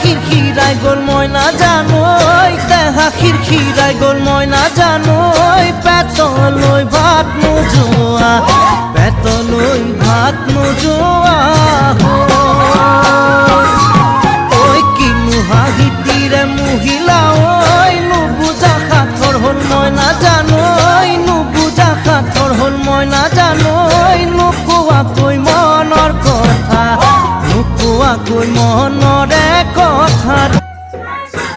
খিরখিরাই গোল ময়না জানোই দেহা খিরখিরাই গোল ময়না জানোই পেতলই ভাত নোজোয়া পেতলই ভাত নোজোয়া